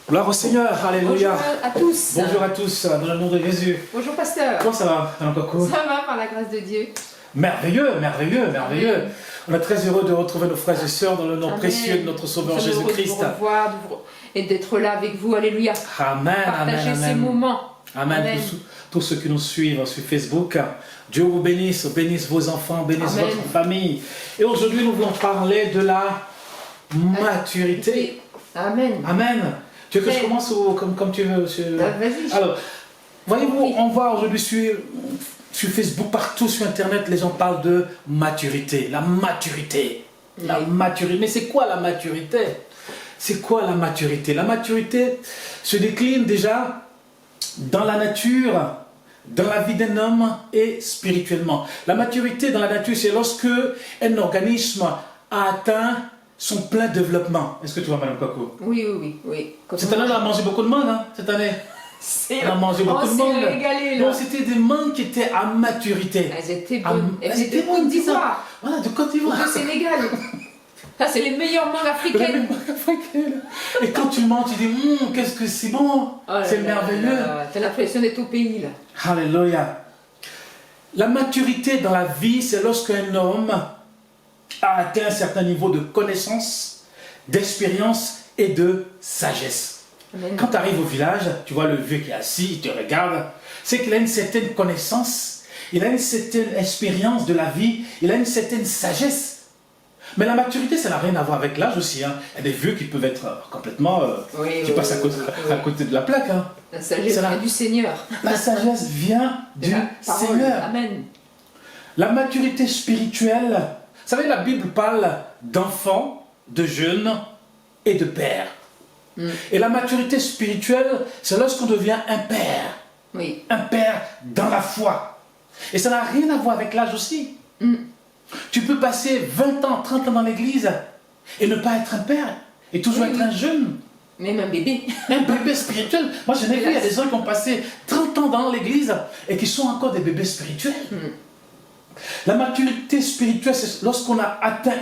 Gloire au Seigneur, alléluia. Bonjour à tous. Bonjour à tous, dans le nom de Jésus. Bonjour pasteur. Comment ça va, Madame Coco? Ça va par la grâce de Dieu. Merveilleux, merveilleux, merveilleux. Amen. On est très heureux de retrouver nos frères et sœurs dans le nom Amen. précieux de notre Sauveur Nous sommes heureux Jésus-Christ. de vous revoir et d'être là avec vous. Alléluia. Amen, Partagez amen, ces amen. moments. Amen. Amen. Tous ceux qui nous suivent sur Facebook, Dieu vous bénisse, bénisse vos enfants, bénisse Amen. votre famille. Et aujourd'hui, nous voulons parler de la maturité. Amen. Amen. Tu veux que je Amen. commence ou comme tu veux Vas-y. Alors, voyez-vous, Oui. on voit aujourd'hui sur Facebook, partout sur Internet, les gens parlent de maturité. La maturité. La Oui. maturité. Mais c'est quoi la maturité? C'est quoi la maturité? La maturité se décline déjà dans la nature, dans la vie d'un homme et spirituellement. La maturité dans la nature, c'est lorsque un organisme a atteint son plein développement. Est-ce que tu vois, Madame Coco? Oui, oui, oui, oui. Quand Cette on année, on a mange- mangé beaucoup de mangue, hein, cette année. C'est- On a mangé beaucoup de s'est mangue. régalé, là. Donc, c'était des mangues qui étaient à maturité. Elles étaient Ah, bonnes. Elles elles étaient étaient de Côte bonnes, c'est ça. d'Ivoire. Voilà, de Côte Ou d'Ivoire. de Sénégal. Ça, c'est les meilleures mangues africaines. Et quand tu manges, tu dis, qu'est-ce que c'est bon, Oh là c'est là merveilleux. là, t'as l'impression d'être au pays, là. Alléluia. La maturité dans la vie, c'est lorsqu'un homme a atteint un certain niveau de connaissance, d'expérience et de sagesse. Amen. Quand tu arrives au village, tu vois le vieux qui est assis, il te regarde, c'est qu'il a une certaine connaissance, il a une certaine expérience de la vie, il a une certaine sagesse. Mais la maturité, ça n'a rien à voir avec l'âge aussi. Hein. Il y a des vieux qui peuvent être complètement... Oui, qui oui, passent à côté, oui. à côté de la plaque. Hein. La sagesse C'est la- vient du Seigneur. La sagesse vient De du la parole. Seigneur. Amen. La maturité spirituelle, vous savez, la Bible parle d'enfants, de jeunes et de pères. Et la maturité spirituelle, c'est lorsqu'on devient un père. Oui. Un père dans la foi. Et ça n'a rien à voir avec l'âge aussi. Tu peux passer 20 ans, 30 ans dans l'église et ne pas être un père et toujours Oui, être oui. un jeune. Même un bébé. Un bébé spirituel. Moi, je n'ai vu, il y a des gens qui ont passé 30 ans dans l'église et qui sont encore des bébés spirituels. La maturité spirituelle, c'est lorsqu'on a atteint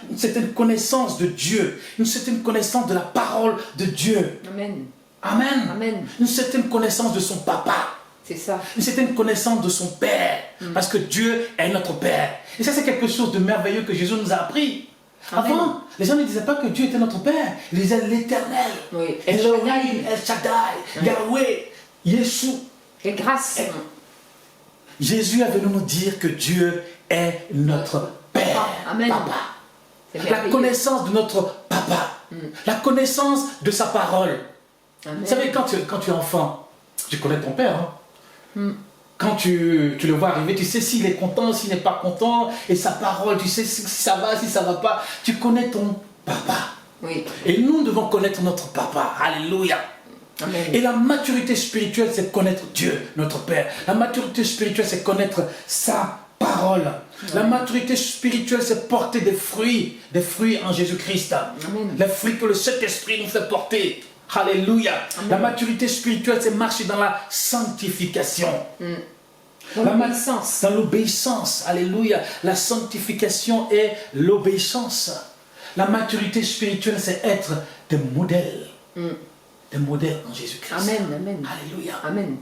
une certaine connaissance de Dieu, une certaine connaissance de la parole de Dieu. Amen. Amen. Amen. Une certaine connaissance de son papa. C'est ça. Une certaine connaissance de son Père. Parce que Dieu est notre Père. Et ça, c'est quelque chose de merveilleux que Jésus nous a appris. Amen. Avant, les gens ne disaient pas que Dieu était notre Père. Ils disaient l'Éternel. Oui. El Elohim, Shaddai. El Shaddai, Yahweh, Yeshua. Et grâce. Jésus est venu nous dire que Dieu est notre Père. Amen. Papa. C'est La merveilleux. connaissance de notre Papa. La connaissance de sa parole. Amen. Vous savez, quand tu es enfant, tu connais ton père. Hein? Quand tu le vois arriver, tu sais s'il est content, s'il n'est pas content, et sa parole, tu sais si ça va, si ça ne va pas. Tu connais ton papa. Oui. Et nous devons connaître notre papa. Alléluia. Amen. Et la maturité spirituelle, c'est connaître Dieu, notre Père. La maturité spirituelle, c'est connaître sa parole. La maturité spirituelle, c'est porter des fruits en Jésus-Christ. Amen. Les fruits que le Saint-Esprit nous fait porter. Alléluia. La maturité spirituelle, c'est marcher dans la sanctification. Dans La l'obéissance. Dans l'obéissance. Alléluia. La sanctification et l'obéissance. La maturité spirituelle, c'est être des modèles. Des modèles en Jésus-Christ. Amen. Amen. Alléluia. Amen.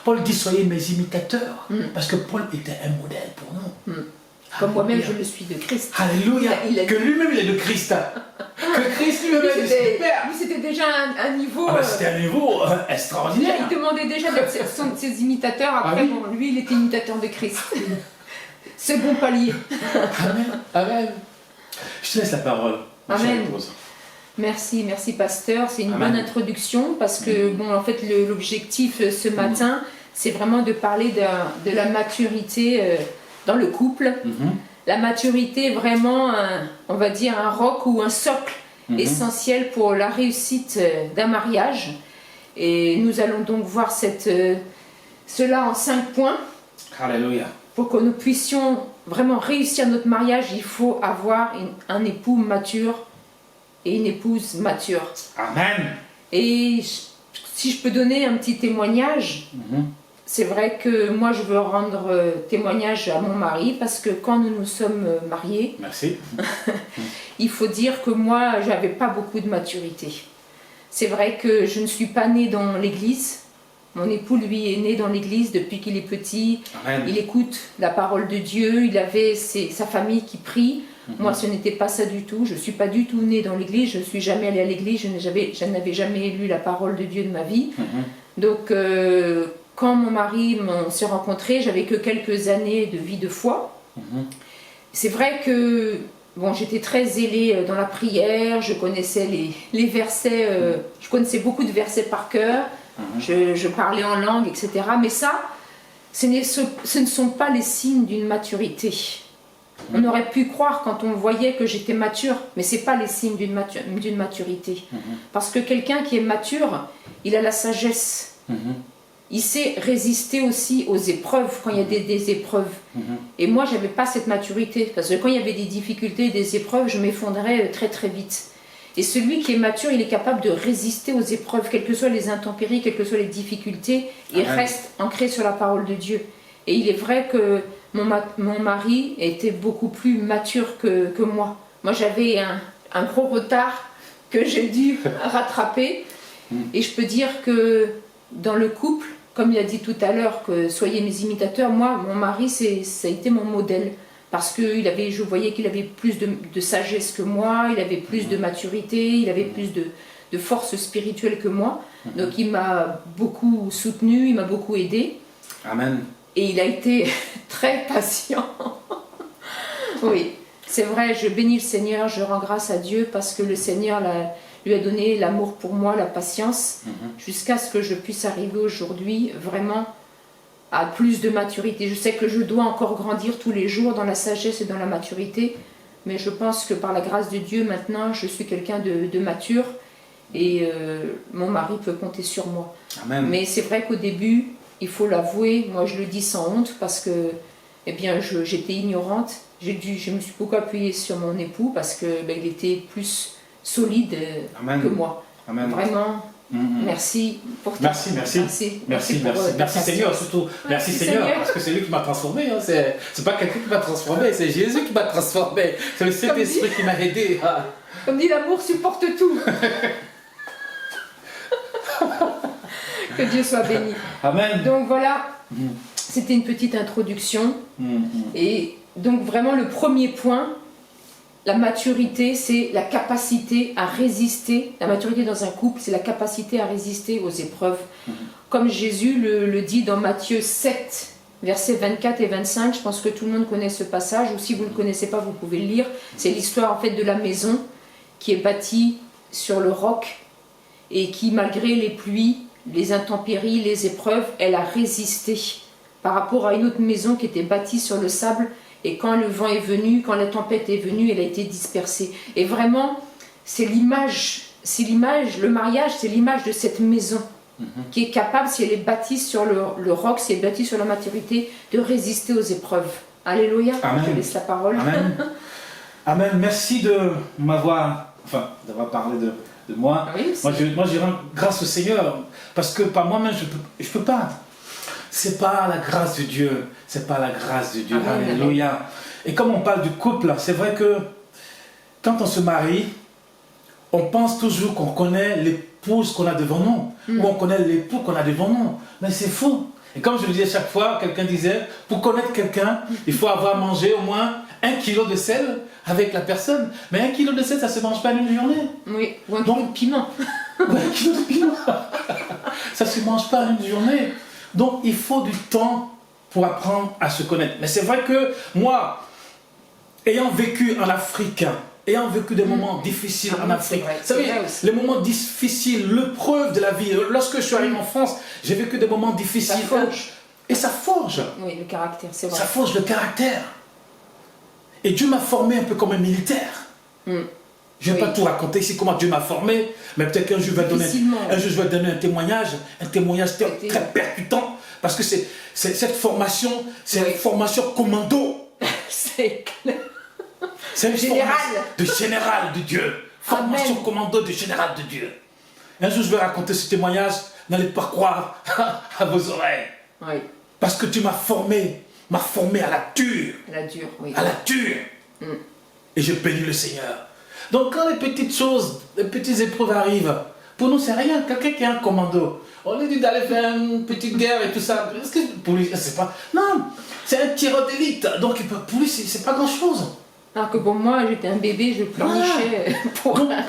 Paul dit, soyez mes imitateurs. Parce que Paul était un modèle pour nous. Comme moi-même, Alléluia. je le suis de Christ. Alléluia. Il a Que dit- lui-même, il est de Christ. Que Christ lui-même est du Père. Lui, c'était déjà un niveau. Ah ben, c'était un niveau extraordinaire. Il demandait déjà d'être ses imitateurs. Après, Ah oui. bon, lui, il était imitateur de Christ. Second palier. Amen. Amen. Je te laisse la parole. ma chère Amen. épouse. Merci, merci pasteur. C'est une Amen. bonne introduction parce que bon, en fait, l'objectif ce matin, c'est vraiment de parler de la maturité dans le couple. La maturité est vraiment, on va dire, un roc ou un socle essentiel pour la réussite d'un mariage. Et nous allons donc voir cela en 5 points. Alléluia. Pour que nous puissions vraiment réussir notre mariage, il faut avoir un époux mature et une épouse mature. Amen. Et si je peux donner un petit témoignage, c'est vrai que moi je veux rendre témoignage à mon mari parce que quand nous nous sommes mariés, Merci. il faut dire que moi j'avais pas beaucoup de maturité. c'est vrai que je ne suis pas née dans l'église. Mon époux, lui, est né dans l'église depuis qu'il est petit. Amen. Il écoute la parole de Dieu, il avait sa famille qui prie. Moi, ce n'était pas ça du tout. Je ne suis pas du tout née dans l'église, je ne suis jamais allée à l'église, je n'avais jamais lu la parole de Dieu de ma vie. Donc, quand mon mari, on s'est rencontrés, j'avais que quelques années de vie de foi. C'est vrai que bon, j'étais très zélée dans la prière, je connaissais les versets, je connaissais beaucoup de versets par cœur, je parlais en langue, etc. Mais ça, ce ne sont pas les signes d'une maturité. On aurait pu croire quand on voyait que j'étais mature, mais ce n'est pas les signes d'une maturité. Parce que quelqu'un qui est mature, il a la sagesse. Il sait résister aussi aux épreuves, quand il y a des épreuves. Et moi, je n'avais pas cette maturité, parce que quand il y avait des difficultés, des épreuves, je m'effondrais très très vite. Et celui qui est mature, il est capable de résister aux épreuves, quelles que soient les intempéries, quelles que soient les difficultés, il reste ancré sur la parole de Dieu. Et il est vrai que mon mari était beaucoup plus mature que moi. Moi, j'avais un gros retard que j'ai dû rattraper. Et je peux dire que dans le couple, comme il a dit tout à l'heure, que soyez mes imitateurs, moi, mon mari, ça a été mon modèle. Parce que je voyais qu'il avait plus de sagesse que moi, il avait plus de maturité, il avait plus de force spirituelle que moi. Donc il m'a beaucoup soutenu, il m'a beaucoup aidé. Amen. Et il a été très patient. Oui, c'est vrai, je bénis le Seigneur, je rends grâce à Dieu parce que le Seigneur lui a donné l'amour pour moi, la patience, jusqu'à ce que je puisse arriver aujourd'hui vraiment à plus de maturité. Je sais que je dois encore grandir tous les jours dans la sagesse et dans la maturité, mais je pense que par la grâce de Dieu, maintenant, je suis quelqu'un de mature et mon mari peut compter sur moi. Amen. Mais c'est vrai qu'au début, il faut l'avouer, moi je le dis sans honte parce que eh bien, j'étais ignorante. Je me suis beaucoup appuyée sur mon époux parce que il était plus solide que moi. Amen. Vraiment. Merci pour ta... Merci Seigneur, surtout. Merci Seigneur, parce que c'est lui qui m'a transformé. Hein. C'est pas quelqu'un qui m'a transformé, c'est Jésus qui m'a transformé. C'est le Saint-Esprit qui m'a aidé. Ah. Comme dit, l'amour supporte tout. Que Dieu soit béni. Amen. Donc voilà, c'était une petite introduction. Et donc vraiment le premier point, la maturité, c'est la capacité à résister. La maturité dans un couple, c'est la capacité à résister aux épreuves. Comme Jésus le dit dans Matthieu 7, versets 24 et 25, je pense que tout le monde connaît ce passage, ou si vous ne le connaissez pas, vous pouvez le lire. C'est l'histoire en fait de la maison qui est bâtie sur le roc et qui, malgré les pluies, les intempéries, les épreuves, elle a résisté par rapport à une autre maison qui était bâtie sur le sable. Et quand le vent est venu, quand la tempête est venue, elle a été dispersée. Et vraiment, c'est l'image, le mariage, c'est l'image de cette maison qui est capable, si elle est bâtie sur le roc, si elle est bâtie sur la maturité, de résister aux épreuves. Alléluia. Amen. Je laisse la parole. Amen. Amen. Merci d'avoir parlé de moi. Oui, moi, je rends grâce au Seigneur, parce que par moi-même, je peux pas. C'est pas la grâce de Dieu. C'est pas la grâce de Dieu. Amen. Alléluia. Et comme on parle du couple, c'est vrai que quand on se marie, on pense toujours qu'on connaît l'épouse qu'on a devant nous, ou on connaît l'époux qu'on a devant nous. Mais c'est faux. Et comme je le dis à chaque fois, quelqu'un disait, pour connaître quelqu'un, il faut avoir mangé au moins 1 kilo de sel avec la personne. Mais 1 kilo de sel, ça ne se mange pas en une journée. Oui, ou un kilo de piment. Ou 1 kilo de piment. Ça ne se mange pas en une journée. Donc, il faut du temps pour apprendre à se connaître. Mais c'est vrai que moi, ayant vécu en Afrique, ayant vécu des moments difficiles en Afrique, vous savez, les moments difficiles, l'épreuve de la vie, lorsque je suis arrivé en France, j'ai vécu des moments difficiles. Ça forge. Et ça forge. Oui, le caractère, c'est vrai. Ça forge le caractère. Et Dieu m'a formé un peu comme un militaire. Je ne vais pas tout raconter ici comment Dieu m'a formé, mais peut-être qu'un jour je vais donner un témoignage très percutant, parce que c'est cette formation, c'est une formation commando. C'est clair. C'est une général de général de Dieu. Formation Amen. Commando de général de Dieu. Un jour je vais raconter ce témoignage, n'allez pas croire à vos oreilles. Oui. Parce que tu m'as formé à la dure. À la dure, oui. À la dure. Et je bénis le Seigneur. Donc quand les petites choses, les petites épreuves arrivent, Pour nous, c'est rien. Quelqu'un qui a un commando, on lui dit d'aller faire une petite guerre et tout ça. Est-ce que pour lui, c'est pas... Non, c'est un tireur d'élite. Donc pour lui, c'est pas grand-chose. Alors que pour moi, j'étais un bébé, je pleurnichais pour rien.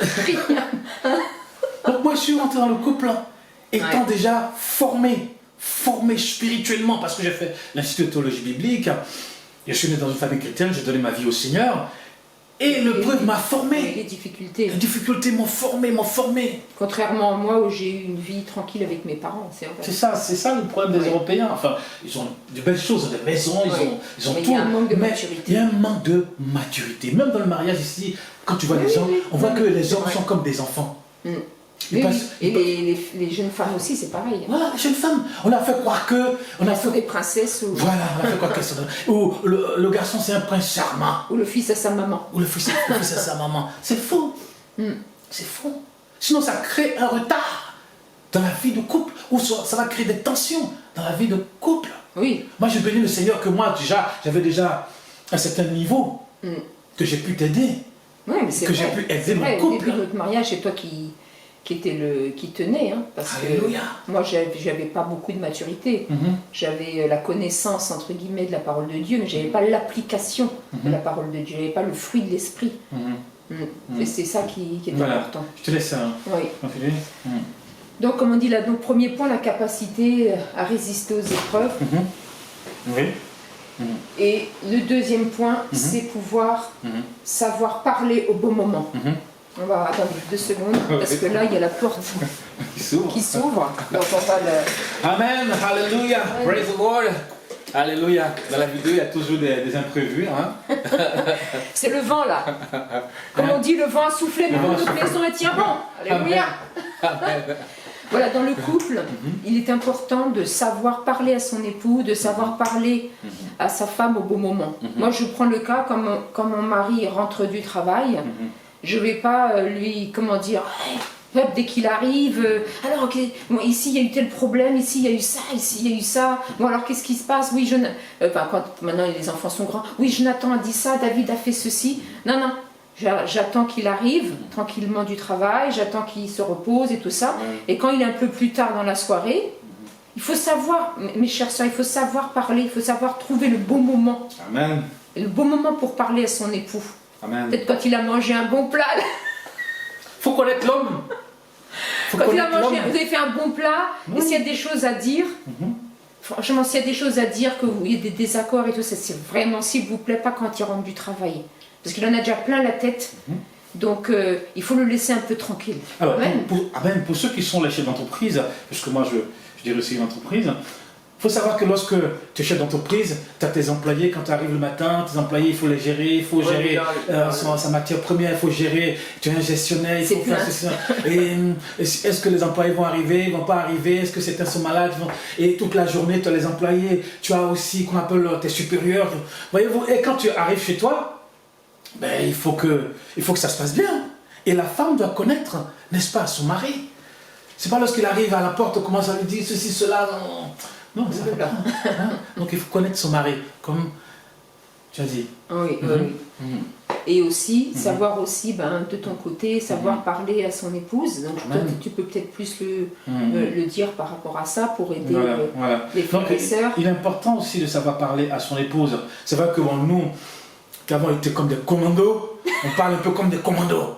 Donc moi, je suis rentré dans le couple étant déjà formé spirituellement, parce que j'ai fait l'Institut de théologie biblique. Je suis né dans une famille chrétienne, j'ai donné ma vie au Seigneur. Et l'épreuve m'a formé. Les difficultés. Les difficultés m'ont formé. Contrairement à moi où j'ai eu une vie tranquille avec mes parents, c'est vrai. C'est ça le problème des Européens. Enfin, ils ont de belles choses, des maisons, ils ont tout. Il y a un manque de maturité. Il y a un manque de maturité. Même dans le mariage ici, quand tu vois les hommes, on voit que les hommes sont comme des enfants. Et les jeunes femmes aussi, c'est pareil. Voilà, les jeunes femmes. On a fait croire que... On a fait des princesses. Ou... Voilà, on a fait croire que... Ou le garçon, c'est un prince charmant. Ou le fils à sa maman. Ou le fils à sa maman. C'est faux. C'est faux. Sinon, ça crée un retard dans la vie de couple. Ou ça va créer des tensions dans la vie de couple. Oui. Moi, je bénis le Seigneur que moi, j'avais déjà un certain niveau que j'ai pu t'aider. Oui, mais c'est que j'ai pu aider mon couple. Au début de notre mariage, c'est toi qui tenait, hein, parce Alléluia. Que moi j'avais pas beaucoup de maturité, j'avais la connaissance entre guillemets de la parole de Dieu, mais j'avais pas l'application de la parole de Dieu, j'avais pas le fruit de l'esprit. Et c'est ça qui est important. Je te laisse ça. Oui. Donc comme on dit là, donc premier point, la capacité à résister aux épreuves. Oui. Et le deuxième point, c'est pouvoir savoir parler au bon moment. On va attendre 2 secondes, parce que là, il y a la porte qui s'ouvre. Donc on va le... Amen, Alléluia, praise the Lord. Alléluia. Dans la vidéo, il y a toujours des imprévus. Hein? C'est le vent, là. Comme on dit, le vent a soufflé, mais notre maison est tient bon. Alléluia. Voilà, dans le couple, il est important de savoir parler à son époux, de savoir parler à sa femme au bon moment. Moi, je prends le cas, quand mon mari rentre du travail, je ne vais pas lui, comment dire, dès qu'il arrive, alors bon, ici il y a eu tel problème, ici il y a eu ça, ici il y a eu ça, bon alors qu'est-ce qui se passe, oui, quand maintenant les enfants sont grands, oui, Jonathan a dit ça, David a fait ceci, non, j'attends qu'il arrive tranquillement du travail, j'attends qu'il se repose et tout ça, et quand il est un peu plus tard dans la soirée, il faut savoir, mes chers soeurs, il faut savoir parler, il faut savoir trouver le bon moment. Amen. Le bon moment pour parler à son époux. Amen. Peut-être quand il a mangé un bon plat. Faut connaître l'homme. Quand il a mangé, vous avez fait un bon plat, et s'il y a des choses à dire, franchement, s'il y a des choses à dire, qu'il y a des désaccords et tout ça, c'est vraiment, s'il vous plaît, pas quand il rentre du travail. Parce qu'il en a déjà plein la tête. Donc, il faut le laisser un peu tranquille. Alors, pour ceux qui sont les chefs d'entreprise, parce que moi, je dirais aussi une entreprise, il faut savoir que lorsque tu es chef d'entreprise, tu as tes employés, quand tu arrives le matin, tes employés, il faut les gérer, il faut gérer sa matière première, il faut gérer, tu es un gestionnaire, il faut faire ceci. Et est-ce que les employés vont arriver, ils ne vont pas arriver, est-ce que certains sont malades, et toute la journée, tu as les employés, tu as aussi, qu'on appelle tes supérieurs. Voyez-vous, et quand tu arrives chez toi, ben, il faut que ça se passe bien. Et la femme doit connaître, n'est-ce pas, son mari. C'est pas lorsqu'il arrive à la porte, on commence à lui dire ceci, cela, non, ça va pas. Donc il faut connaître son mari, comme tu as dit. Oui. Et aussi, savoir aussi, de ton côté, savoir parler à son épouse. Donc tu peux peut-être plus le dire par rapport à ça pour aider les frères et sœurs. Il est important aussi de savoir parler à son épouse. C'est vrai que nous, qui avons été comme des commandos, on parle un peu comme des commandos.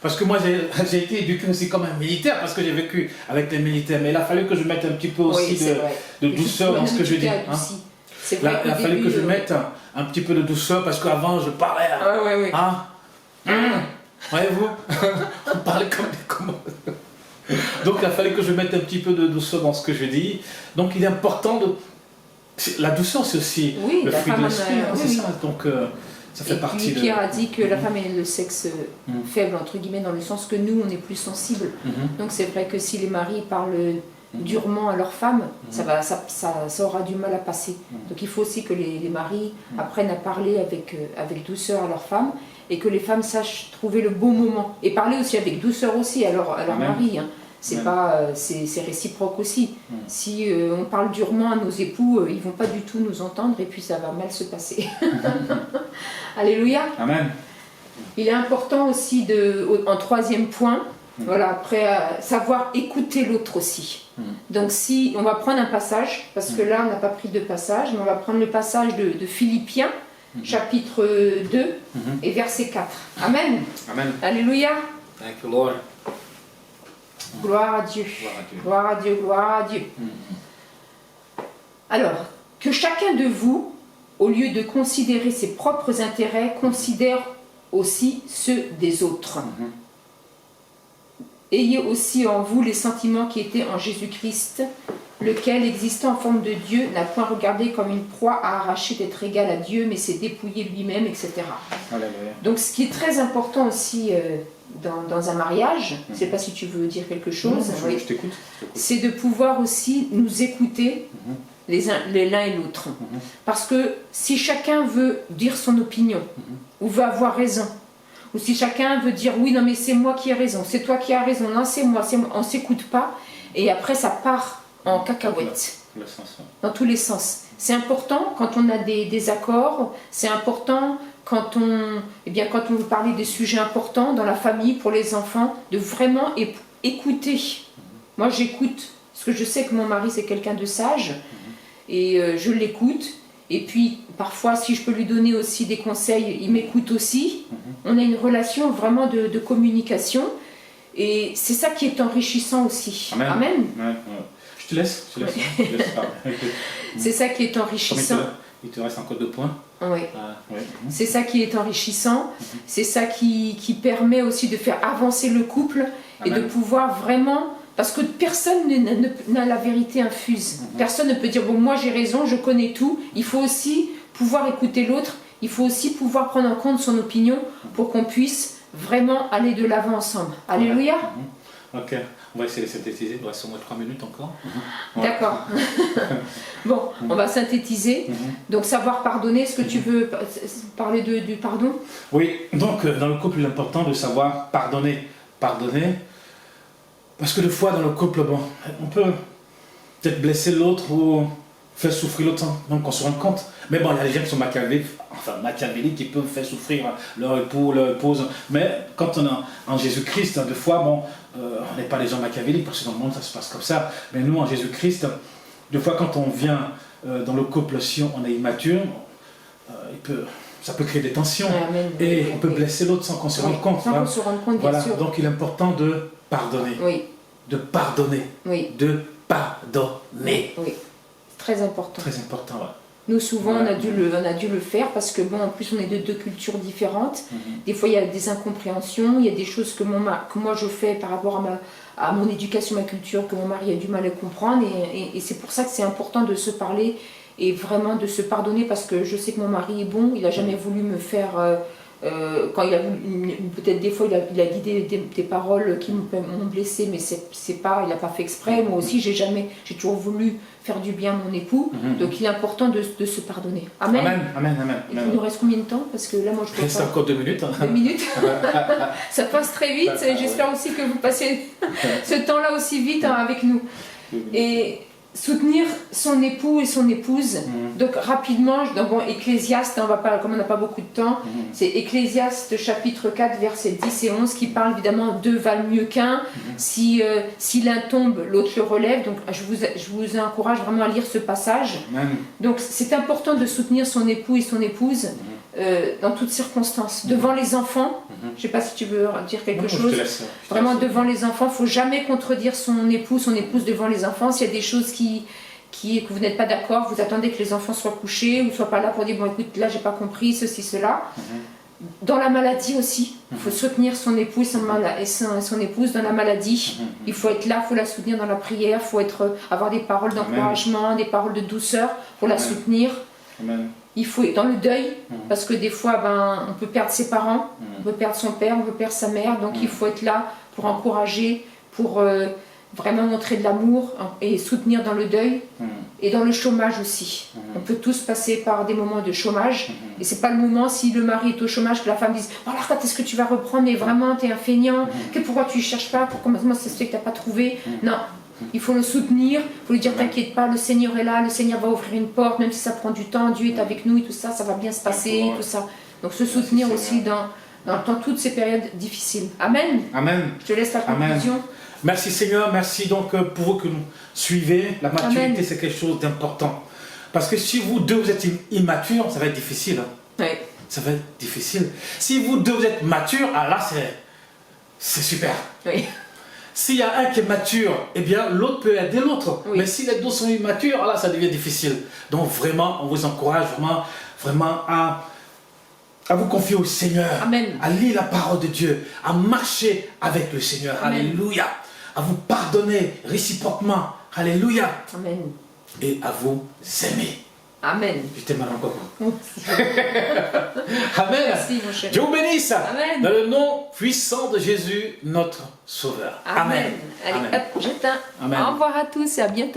Parce que moi, j'ai été éduqué aussi comme un militaire, parce que j'ai vécu avec les militaires. Mais il a fallu que je mette un petit peu aussi de douceur dans ce que je dis. Il a fallu que je mette un petit peu de douceur, parce qu'avant, je parlais. Voyez-vous, on parlait comme des commandos. Donc, il a fallu que je mette un petit peu de douceur dans ce que je dis. Donc, il est important de... La douceur, c'est aussi le fruit de l'esprit. C'est ça, donc... ça fait partie de... Pierre a dit que la femme est le sexe faible, entre guillemets, dans le sens que nous, on est plus sensibles. Donc c'est vrai que si les maris parlent durement à leur femme, ça aura du mal à passer. Donc il faut aussi que les maris apprennent à parler avec douceur à leur femme, et que les femmes sachent trouver le bon moment. Et parler aussi avec douceur aussi à leur mari. C'est réciproque aussi. Si on parle durement à nos époux, ils ne vont pas du tout nous entendre, et puis ça va mal se passer. Alléluia. Amen. Il est important aussi, en troisième point, Voilà, après, savoir écouter l'autre aussi. Donc si, on va prendre un passage, parce que là, on n'a pas pris de passage, mais on va prendre le passage de Philippiens, chapitre 2 et verset 4. Amen. Amen. Alléluia. Thank you, Lord. Gloire à Dieu. Gloire à Dieu, gloire à Dieu. Alors, que chacun de vous, au lieu de considérer ses propres intérêts, considère aussi ceux des autres. Ayez aussi en vous les sentiments qui étaient en Jésus-Christ, lequel, existant en forme de Dieu, n'a point regardé comme une proie à arracher d'être égal à Dieu, mais s'est dépouillé lui-même, etc. Alléluia. Donc ce qui est très important aussi dans un mariage, je ne sais pas si tu veux dire quelque chose, Non, je t'écoute. c'est de pouvoir aussi nous écouter l'un et l'autre. Parce que si chacun veut dire son opinion, ou veut avoir raison, ou si chacun veut dire oui, non mais c'est moi qui ai raison, c'est toi qui as raison, non c'est moi, on ne s'écoute pas, et après ça part en cacahuète, dans tous les sens. C'est important quand on a des désaccords, c'est important quand quand on veut parler des sujets importants dans la famille, pour les enfants, de vraiment écouter. Moi j'écoute, parce que je sais que mon mari c'est quelqu'un de sage, et je l'écoute. Et puis, parfois, si je peux lui donner aussi des conseils, il m'écoute aussi. On a une relation vraiment de communication. Et c'est ça qui est enrichissant aussi. Amen. Amen. Ouais. Je te laisse parler. C'est ça qui est enrichissant. Il te reste encore 2 points. Oui. C'est ça qui est enrichissant. C'est ça qui permet aussi de faire avancer le couple. Amen. Et de pouvoir vraiment... Parce que personne n'a la vérité infuse. Personne ne peut dire, bon, moi j'ai raison, je connais tout. Il faut aussi pouvoir écouter l'autre. Il faut aussi pouvoir prendre en compte son opinion pour qu'on puisse vraiment aller de l'avant ensemble. Alléluia. Ok, on va essayer de synthétiser. Il reste au moins 3 minutes encore. D'accord. Bon, on va synthétiser. Donc, savoir pardonner. Est-ce que tu veux parler du pardon? Oui, donc dans le couple, il est important de savoir pardonner. Pardonner. Parce que des fois, dans le couple, bon, on peut peut-être blesser l'autre ou faire souffrir l'autre sans même qu'on se rende compte. Mais bon, il y a des gens qui sont machiavéliques, qui peuvent faire souffrir leur époux, leur épouse. Mais quand on est en Jésus-Christ, des fois, bon, on n'est pas des gens machiavéliques, parce que dans le monde, ça se passe comme ça. Mais nous, en Jésus-Christ, des fois, quand on vient dans le couple, si on est immature, ça peut créer des tensions. Amen. Et on peut blesser l'autre sans qu'on se rende compte. Sans qu'on se rende compte, bien sûr. Donc il est important de pardonner. Oui. De pardonner. Oui. De pardonner. Oui. Très important. Très important, ouais. Nous, souvent, on a dû le faire parce que, bon, en plus, on est de 2 cultures différentes. Des fois, il y a des incompréhensions, il y a des choses que moi je fais par rapport à mon éducation, ma culture, que mon mari a du mal à comprendre. Et c'est pour ça que c'est important de se parler et vraiment de se pardonner, parce que je sais que mon mari est bon, il n'a jamais voulu me faire... quand il a voulu, peut-être des fois il a dit des paroles qui m'ont blessé, mais il n'a pas fait exprès. Moi aussi j'ai toujours voulu faire du bien à mon époux, donc il est important de se pardonner. Amen. Amen. Il nous reste combien de temps? Parce que là moi je reste encore 2 minutes. 2 minutes. Ça passe très vite. J'espère aussi que vous passez ce temps-là aussi vite avec nous. Et soutenir son époux et son épouse. Donc rapidement, Ecclésiaste, comme on n'a pas beaucoup de temps, c'est Ecclésiaste chapitre 4 versets 10 et 11 qui parle évidemment deux valent mieux qu'un. Si l'un tombe, l'autre le relève. Donc je vous encourage vraiment à lire ce passage. Donc c'est important de soutenir son époux et son épouse dans toutes circonstances. Devant les enfants, je ne sais pas si tu veux dire quelque chose. Je te laisse. Vraiment devant les enfants, il ne faut jamais contredire son époux, son épouse devant les enfants. S'il y a des choses que vous n'êtes pas d'accord, vous attendez que les enfants soient couchés ou ne soient pas là pour dire bon écoute là j'ai pas compris ceci cela. Dans la maladie aussi, il faut soutenir son époux et son épouse dans la maladie. Il faut être là, il faut la soutenir dans la prière, il faut avoir des paroles d'encouragement, des paroles de douceur pour la soutenir. Amen. Il faut être dans le deuil, parce que des fois on peut perdre ses parents, on peut perdre son père, on peut perdre sa mère, donc il faut être là pour encourager, pour vraiment montrer de l'amour et soutenir dans le deuil et dans le chômage aussi. On peut tous passer par des moments de chômage et c'est pas le moment, si le mari est au chômage, que la femme dise « Alors quand est-ce que tu vas reprendre, mais vraiment t'es un feignant, pourquoi tu ne cherches pas, comment ça se fait que tu n'as pas trouvé ?» Non, il faut le soutenir, il faut lui dire « T'inquiète pas, le Seigneur est là, le Seigneur va ouvrir une porte, même si ça prend du temps, Dieu est avec nous et tout ça, ça va bien se passer, tout ça. » Donc se soutenir aussi dans toutes ces périodes difficiles. Amen. Amen. Je te laisse la Amen. conclusion. Merci Seigneur, merci donc pour vous que nous suivez. La maturité, Amen. c'est quelque chose d'important. Parce que si vous deux, vous êtes immatures, ça va être difficile. Hein. Oui. Ça va être difficile. Si vous deux, vous êtes matures, ah là, c'est super. Oui. S'il y a un qui est mature, eh bien l'autre peut aider l'autre. Oui. Mais si les deux sont immatures, là ça devient difficile. Donc vraiment, on vous encourage vraiment à vous confier au Seigneur. Amen. À lire la parole de Dieu, à marcher avec le Seigneur. Amen. Alléluia. À vous pardonner réciproquement. Alléluia. Amen. Et à vous aimer. Amen. Je t'aime encore. Merci. Amen. Merci, mon cher. Dieu vous bénisse. Amen. Dans le nom puissant de Jésus, notre Sauveur. Amen. Allez, Amen. hop, j'éteins. Amen. Au revoir à tous et à bientôt.